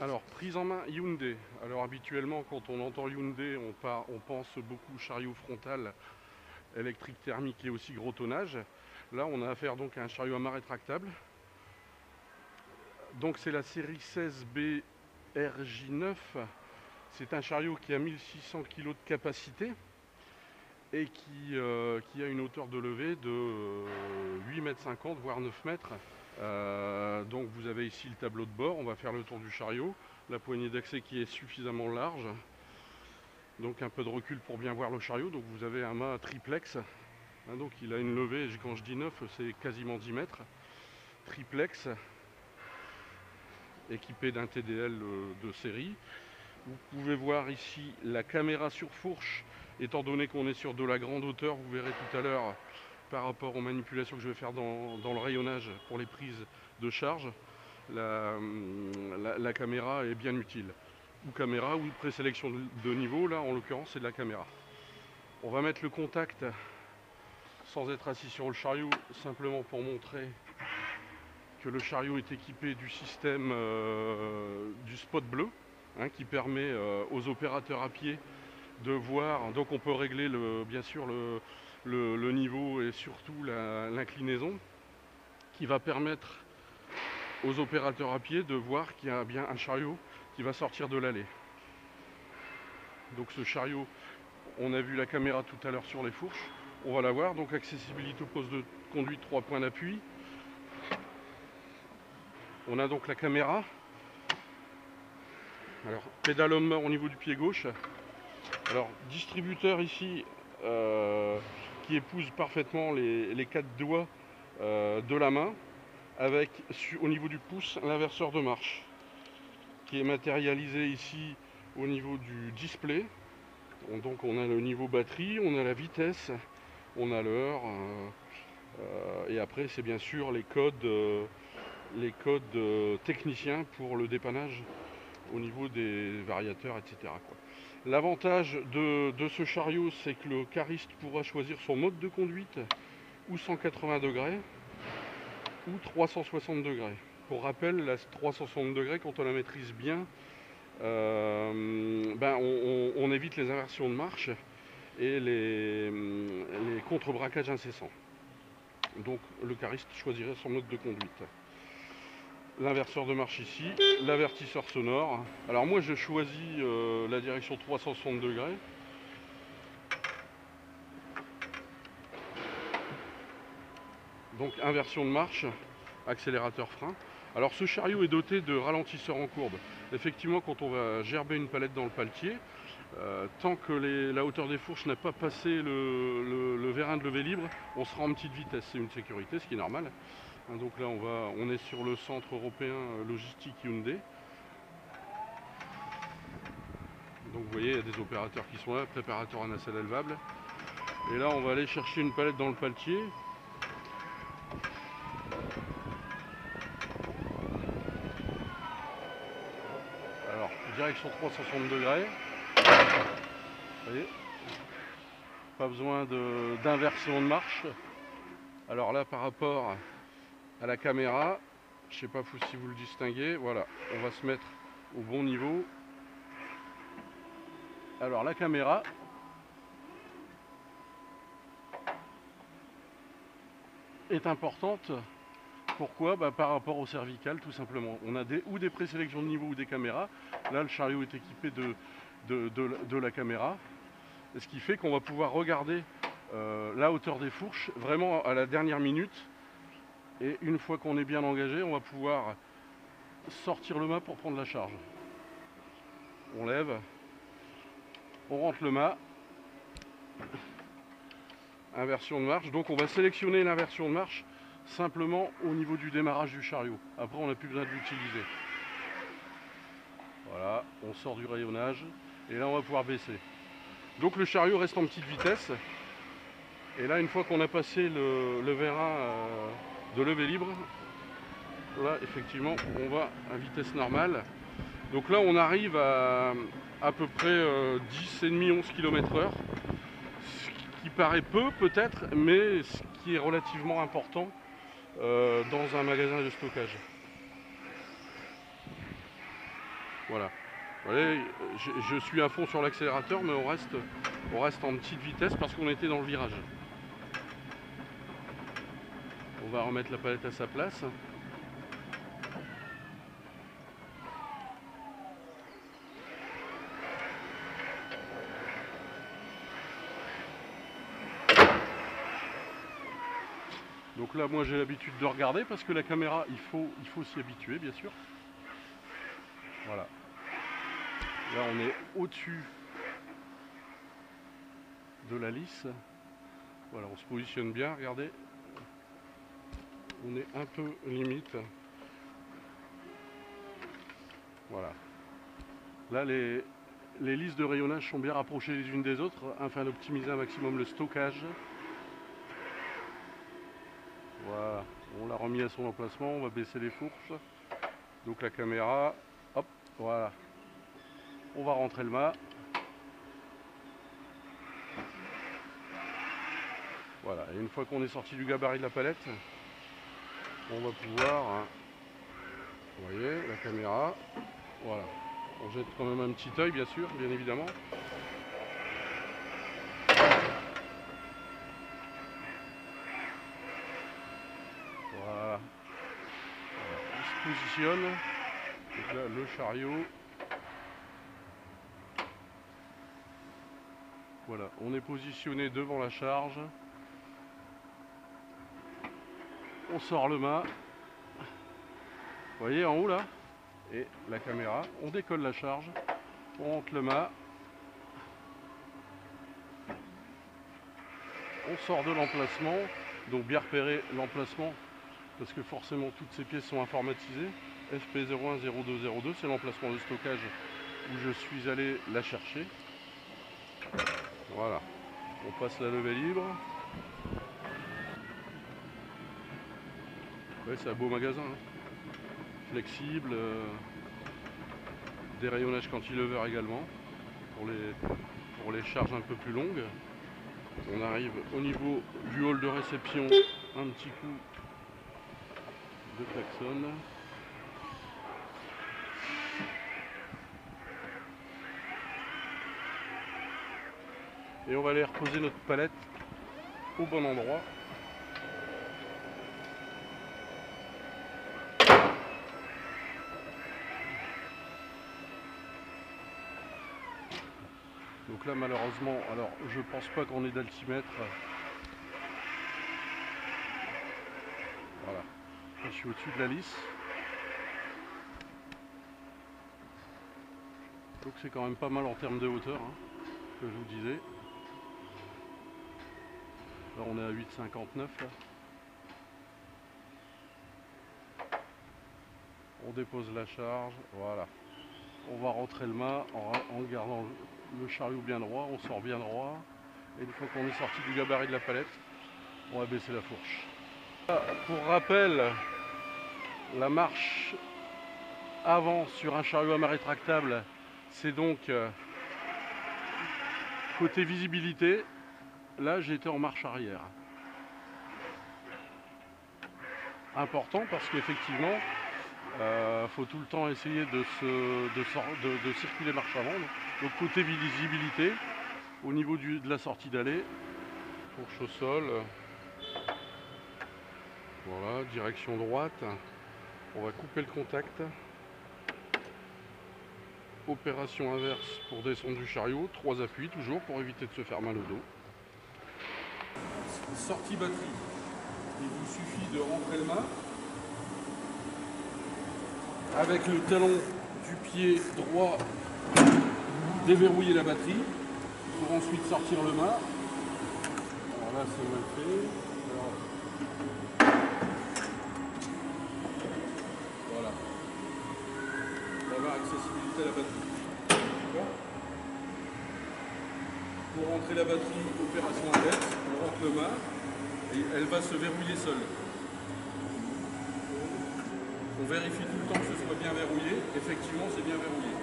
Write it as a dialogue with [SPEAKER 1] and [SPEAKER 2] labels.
[SPEAKER 1] Alors, prise en main Hyundai. Alors habituellement quand on entend Hyundai, on pense beaucoup chariot frontal électrique thermique et aussi gros tonnage. Là on a affaire donc à un chariot à main rétractable. Donc c'est la série 16B RJ9. C'est un chariot qui a 1600 kg de capacité et qui a une hauteur de levée de 8,50 m voire 9 mètres. Donc vous avez ici le tableau de bord, on va faire le tour du chariot, la poignée d'accès qui est suffisamment large, donc un peu de recul pour bien voir le chariot. Donc vous avez un mât triplex, donc il a une levée, quand je dis 9 c'est quasiment 10 mètres, triplex, équipé d'un TDL de série. Vous pouvez voir ici la caméra sur fourche, étant donné qu'on est sur de la grande hauteur, vous verrez tout à l'heure par rapport aux manipulations que je vais faire dans le rayonnage pour les prises de charge, la caméra est bien utile. Ou caméra ou présélection de niveau, là en l'occurrence c'est de la caméra. On va mettre le contact sans être assis sur le chariot, simplement pour montrer que le chariot est équipé du système du spot bleu, qui permet aux opérateurs à pied de voir. Donc on peut régler bien sûr le niveau et surtout l'inclinaison, qui va permettre aux opérateurs à pied de voir qu'il y a bien un chariot qui va sortir de l'allée. Donc ce chariot, on a vu la caméra tout à l'heure sur les fourches, on va la voir. Donc accessibilité au poste de conduite, 3 points d'appui. On a donc la caméra. Alors pédale homme mort au niveau du pied gauche. Alors distributeur ici qui épouse parfaitement les 4 doigts de la main, avec au niveau du pouce l'inverseur de marche qui est matérialisé ici au niveau du display. Donc on a le niveau batterie, on a la vitesse, on a l'heure et après c'est bien sûr les codes techniciens pour le dépannage au niveau des variateurs, etc. L'avantage de ce chariot, c'est que le cariste pourra choisir son mode de conduite, ou 180 degrés ou 360 degrés. Pour rappel, la 360 degrés, quand on la maîtrise bien, on évite les inversions de marche et les contre-braquages incessants. Donc le cariste choisirait son mode de conduite. L'inverseur de marche ici, l'avertisseur sonore. Alors moi je choisis la direction 360 degrés. Donc inversion de marche, accélérateur frein. Alors ce chariot est doté de ralentisseurs en courbe. Effectivement quand on va gerber une palette dans le paletier, tant que la hauteur des fourches n'a pas passé le vérin de levée libre, on sera en petite vitesse, c'est une sécurité, ce qui est normal. Donc là on est sur le centre européen logistique Hyundai. Donc vous voyez, il y a des opérateurs qui sont là, préparateurs à nacelle élevable. Et là on va aller chercher une palette dans le paletier. Alors direction 360 degrés. Vous voyez, pas besoin d'inversion de marche. Alors là par rapport à la caméra, je sais pas si vous le distinguez, voilà, on va se mettre au bon niveau. Alors la caméra est importante. Pourquoi? Par rapport au cervical, tout simplement. On a ou des présélections de niveau ou des caméras. Là le chariot est équipé de la caméra, ce qui fait qu'on va pouvoir regarder la hauteur des fourches vraiment à la dernière minute. Et une fois qu'on est bien engagé, on va pouvoir sortir le mât pour prendre la charge. On lève, on rentre le mât, inversion de marche. Donc on va sélectionner l'inversion de marche simplement au niveau du démarrage du chariot. Après on n'a plus besoin de l'utiliser. Voilà, on sort du rayonnage et là on va pouvoir baisser. Donc le chariot reste en petite vitesse. Et là une fois qu'on a passé le vérin de levée libre, là effectivement on va à vitesse normale. Donc là on arrive à peu près 10,5-11 km/h, ce qui paraît peu peut-être, mais ce qui est relativement important dans un magasin de stockage. Voilà. Vous voyez, je suis à fond sur l'accélérateur, mais on reste en petite vitesse parce qu'on était dans le virage. On va remettre la palette à sa place. Donc là, moi j'ai l'habitude de regarder parce que la caméra, il faut s'y habituer, bien sûr. Voilà. Là, on est au-dessus de la lisse. Voilà, on se positionne bien, regardez. On est un peu limite. Voilà. Là, les lisses de rayonnage sont bien rapprochées les unes des autres afin d'optimiser un maximum le stockage. Voilà, on l'a remis à son emplacement, on va baisser les fourches. Donc la caméra, hop, voilà. On va rentrer le mât. Voilà, et une fois qu'on est sorti du gabarit de la palette, on va pouvoir, hein, vous voyez, la caméra, voilà. On jette quand même un petit œil, bien sûr, bien évidemment. Voilà. On se positionne. Donc là, le chariot. Voilà, on est positionné devant la charge. On sort le mât. Vous voyez en haut là? Et la caméra. On décolle la charge. On monte le mât. On sort de l'emplacement. Donc bien repérer l'emplacement. Parce que forcément toutes ces pièces sont informatisées. FP010202, c'est l'emplacement de stockage où je suis allé la chercher. Voilà, on passe la levée libre. Ouais, c'est un beau magasin, hein. Flexible, des rayonnages cantilever également pour les charges un peu plus longues. On arrive au niveau du hall de réception, un petit coup de klaxon. Et on va aller reposer notre palette au bon endroit. Donc là malheureusement, alors je pense pas qu'on ait d'altimètre. Voilà, je suis au-dessus de la lisse. Donc c'est quand même pas mal en termes de hauteur, hein, que je vous disais. Là on est à 8,59 là. On dépose la charge, voilà. On va rentrer le mât en gardant le chariot bien droit, on sort bien droit. Et une fois qu'on est sorti du gabarit de la palette, on va baisser la fourche. Pour rappel, la marche avant sur un chariot à mât rétractable, c'est donc côté visibilité. Là j'étais en marche arrière. Important parce qu'effectivement, faut tout le temps essayer de circuler marche avant. Donc côté visibilité, au niveau de la sortie d'allée, fourche au sol. Voilà, direction droite. On va couper le contact. Opération inverse pour descendre du chariot. 3 appuis toujours pour éviter de se faire mal au dos. Sortie batterie. Il vous suffit de rentrer le mât. Avec le talon du pied droit, déverrouiller la batterie pour ensuite sortir le mât. Alors là c'est mal fait. Alors, voilà. D'avoir accessibilité à la batterie. Pour rentrer la batterie, opération inverse, on rentre le mât et elle va se verrouiller seule. On vérifie tout le temps que ce soit bien verrouillé. Effectivement, c'est bien verrouillé.